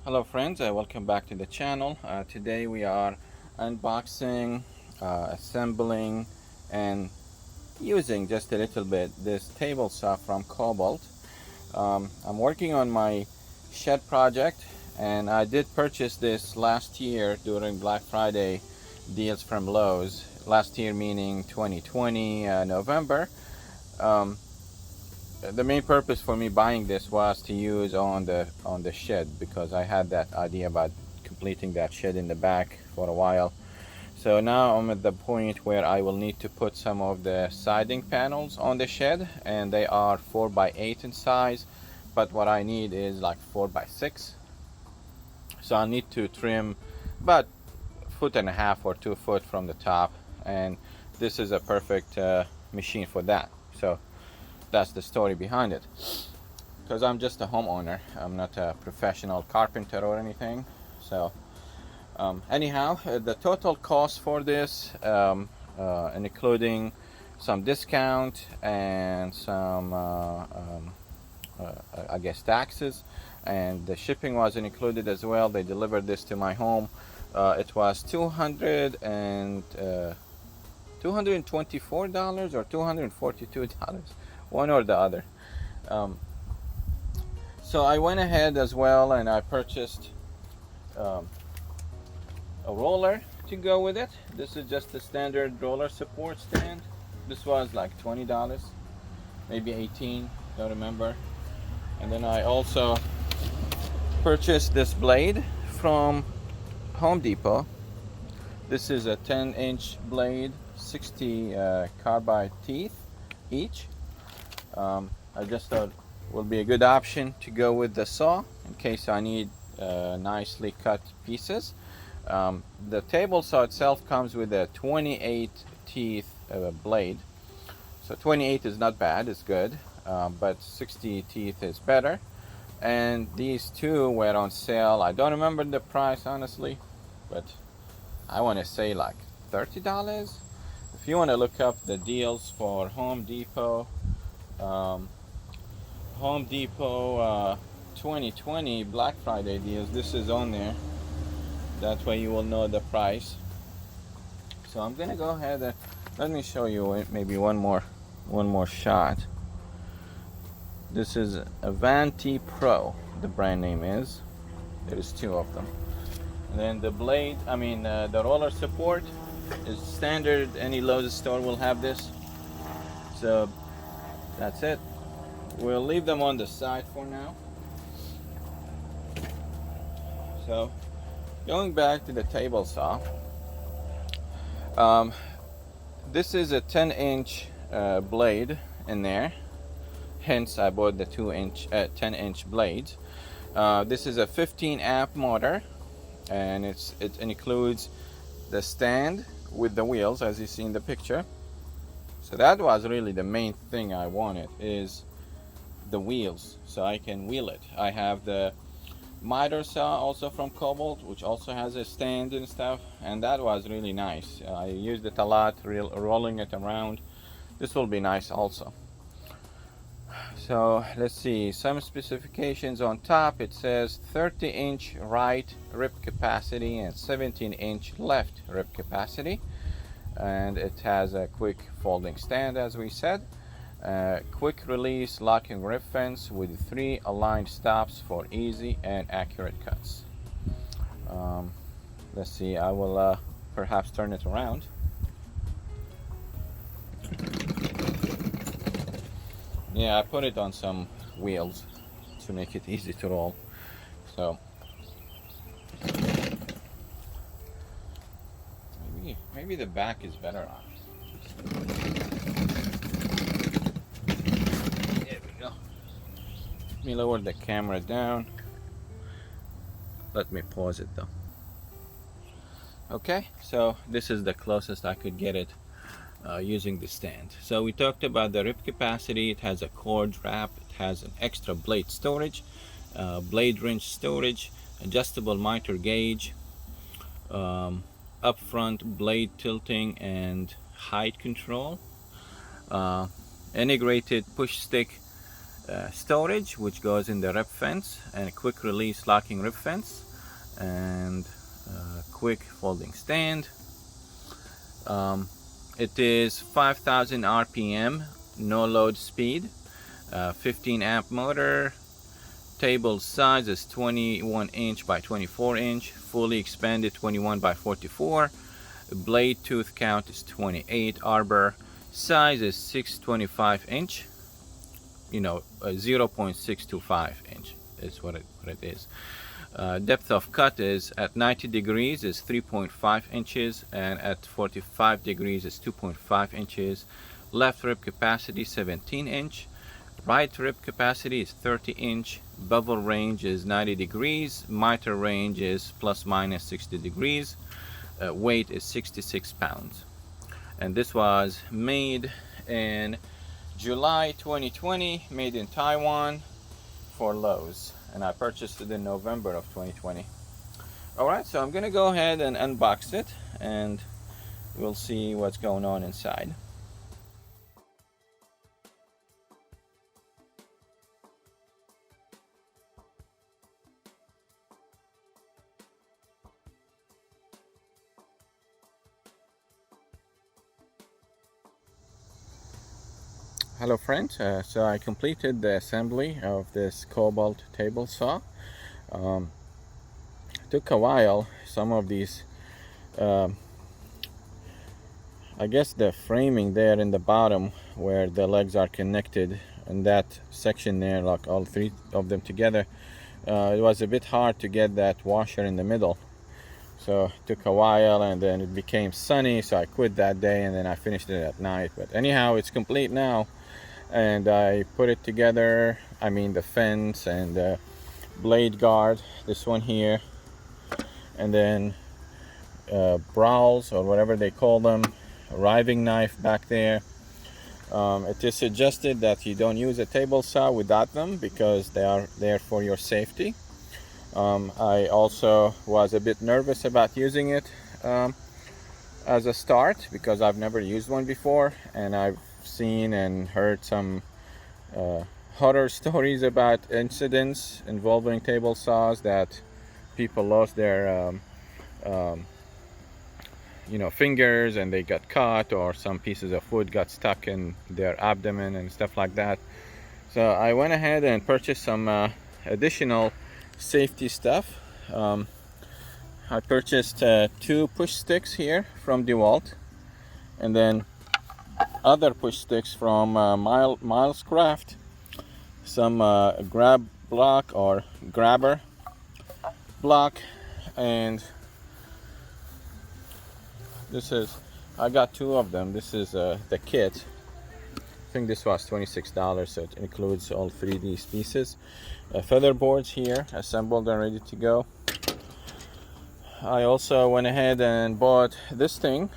Hello friends, welcome back to the channel. Today we are unboxing, assembling and using just a little bit this table saw from Kobalt. I'm working on my shed project and I did purchase this last year during Black Friday deals from Lowe's. Last year meaning 2020 November. Um, the main purpose for me buying this was to use on the shed because I had that idea about completing that shed in the back for a while. So now I'm at the point where I will need to put some of the siding panels on the shed, and they are 4x8 in size, but what I need is like 4x6. So I need to trim about 1.5 or 2 foot from the top, and this is a perfect machine for that. So that's the story behind it, because I'm just a homeowner. I'm not a professional carpenter or anything. So anyhow, the total cost for this, including some discount and some I guess taxes, and the shipping wasn't included as well. They delivered this to my home. It was $224 or $242, one or the other. Um, so I went ahead as well and I purchased um, a roller to go with it. This is just the standard roller support stand. This was like $20, maybe 18, don't remember. And then I also purchased this blade from Home Depot. This is a 10-inch blade, 60 carbide teeth each. I just thought it will be a good option to go with the saw in case I need nicely cut pieces. The table saw itself comes with a 28 teeth blade. So 28 is not bad, it's good, but 60 teeth is better. And these two were on sale. I don't remember the price honestly, but I want to say like $30. If you want to look up the deals for Home Depot, um, 2020 Black Friday deals, this is on there. That way you will know the price. So I'm gonna go ahead and let me show you maybe one more shot. This is a Vanti Pro, the brand name is. There is two of them. And then the blade, the roller support is standard. Any Lowe's store will have this. So that's it. We'll leave them on the side for now. So going back to the table saw, this is a 10-inch blade in there. Hence I bought the 10-inch blades. This is a 15 amp motor, and it includes the stand with the wheels as you see in the picture. So that was really the main thing I wanted, is the wheels, so I can wheel it. I have the miter saw also from Kobalt, which also has a stand and stuff, and that was really nice. I used it a lot, rolling it around. This will be nice also. So let's see some specifications on top. It says 30-inch right rip capacity and 17-inch left rip capacity, and it has a quick folding stand as we said. Quick release locking rib fence with 3 aligned stops for easy and accurate cuts. Let's see, I will perhaps turn it around. Yeah, I put it on some wheels to make it easy to roll. So maybe the back is better on. There we go. Let me lower the camera down. Let me pause it though. Okay, so this is the closest I could get it using the stand. So we talked about the rip capacity. It has a cord wrap, it has an extra blade storage, blade wrench storage, adjustable miter gauge, up front blade tilting and height control, integrated push stick storage, which goes in the rib fence, and a quick release locking rib fence, and quick folding stand. It is 5,000 RPM, no load speed, 15 amp motor. Table size is 21 inch by 24 inch, fully expanded 21 by 44. Blade tooth count is 28. Arbor size is 625 inch. 0.625 inch is what it is. Depth of cut is at 90 degrees is 3.5 inches, and at 45 degrees is 2.5 inches. Left rib capacity 17 inch. Right rib capacity is 30 inch. Bevel range is 90 degrees. Miter range is plus minus 60 degrees. Weight is 66 pounds. And this was made in July 2020, made in Taiwan for Lowe's. And I purchased it in November of 2020. Alright, so I'm going to go ahead and unbox it, and we'll see what's going on inside. Hello friends, so I completed the assembly of this Kobalt table saw. Took a while. Some of these, I guess the framing there in the bottom where the legs are connected, and that section there, like all three of them together, it was a bit hard to get that washer in the middle. So it took a while, and then it became sunny, so I quit that day, and then I finished it at night. But anyhow, it's complete now. And I put it together, the fence and the blade guard, this one here, and then browls, or whatever they call them, riving knife back there. It is suggested that you don't use a table saw without them, because they are there for your safety. I also was a bit nervous about using it as a start, because I've never used one before, and I've seen and heard some horror stories about incidents involving table saws, that people lost their fingers and they got caught, or some pieces of wood got stuck in their abdomen and stuff like that. So I went ahead and purchased some additional safety stuff. I purchased 2 push sticks here from DeWalt, and then other push sticks from Miles Craft, some grab block or grabber block, and I got 2 of them. This is the kit. I think this was $26, so it includes all 3 of these pieces. Feather boards here, assembled and ready to go. I also went ahead and bought this thing,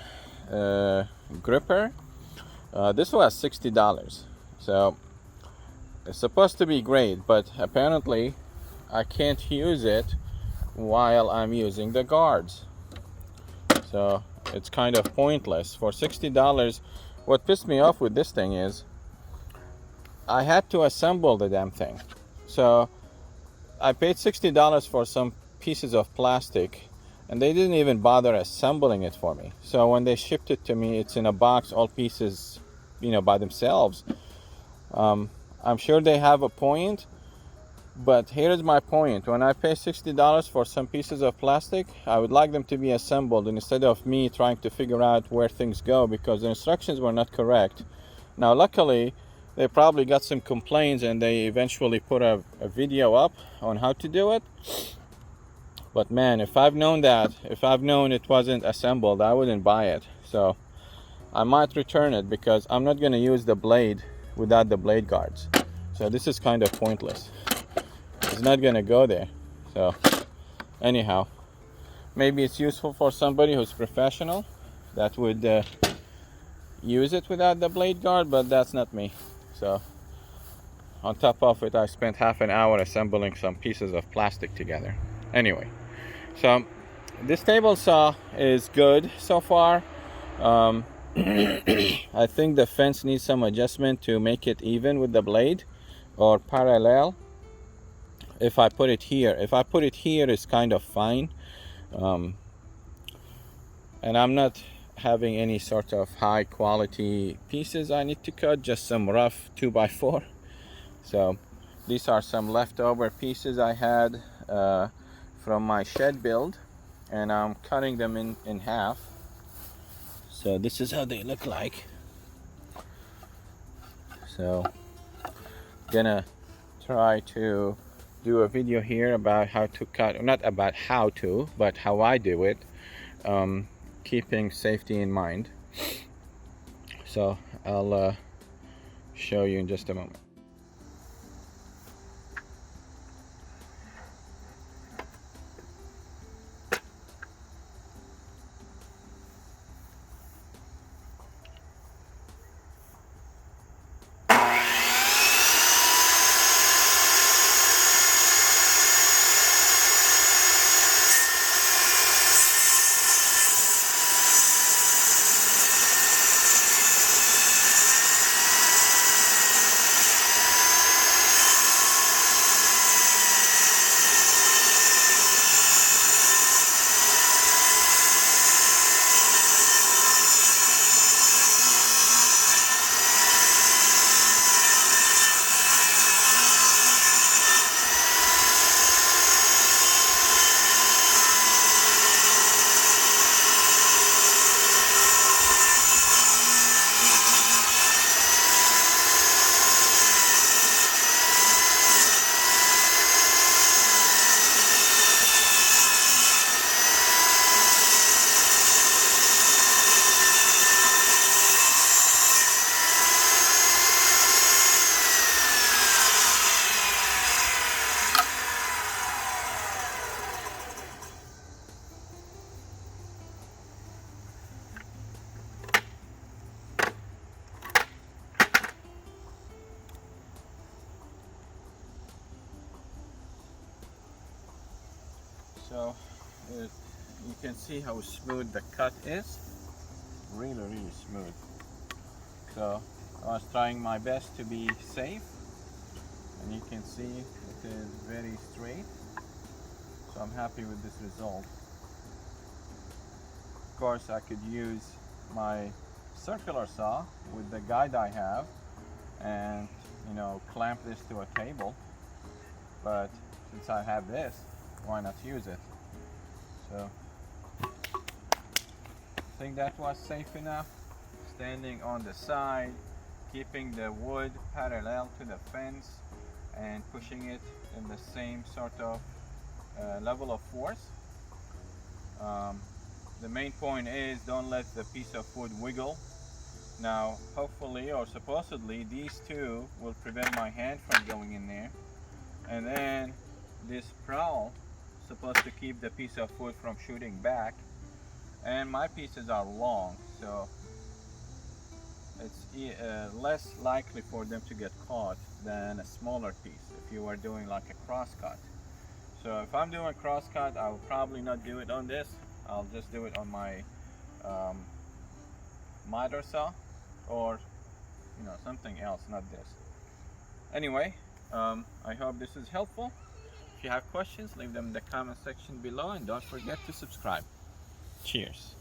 gripper. This was $60, so it's supposed to be great, but apparently I can't use it while I'm using the guards, so it's kind of pointless. For $60, what pissed me off with this thing is I had to assemble the damn thing. So I paid $60 for some pieces of plastic, and they didn't even bother assembling it for me. So when they shipped it to me, it's in a box, all pieces, by themselves. I'm sure they have a point, but here's my point. When I pay $60 for some pieces of plastic, I would like them to be assembled, instead of me trying to figure out where things go, because the instructions were not correct. Now luckily they probably got some complaints, and they eventually put a video up on how to do it. But man, if I've known it wasn't assembled, I wouldn't buy it. So I might return it, because I'm not going to use the blade without the blade guards. So this is kind of pointless. It's not going to go there. So anyhow, maybe it's useful for somebody who's professional that would use it without the blade guard, but that's not me. So on top of it, I spent half an hour assembling some pieces of plastic together. Anyway, so this table saw is good so far. I think the fence needs some adjustment to make it even with the blade, or parallel. If I put it here, it's kind of fine. And I'm not having any sort of high quality pieces I need to cut, just some rough 2x4. So these are some leftover pieces I had from my shed build, and I'm cutting them in half. So this is how they look like. So gonna try to do a video here about how to cut, not about how to, but how I do it, keeping safety in mind. So I'll show you in just a moment. So you can see how smooth the cut is. Really smooth. So I was trying my best to be safe, and you can see it is very straight. So I'm happy with this result. Of course, I could use my circular saw with the guide I have and, you know, clamp this to a table, but since I have this, why not use it? So I think that was safe enough. Standing on the side, keeping the wood parallel to the fence and pushing it in the same sort of level of force. The main point is don't let the piece of wood wiggle. Now hopefully or supposedly these two will prevent my hand from going in there, and then this prowl supposed to keep the piece of wood from shooting back, and my pieces are long, so it's less likely for them to get caught than a smaller piece if you are doing like a cross cut. So if I'm doing a cross cut, I will probably not do it on this. I'll just do it on my miter saw, or you know, something else, not this. Anyway, I hope this is helpful. If you have questions, leave them in the comment section below, and don't forget to subscribe. Cheers.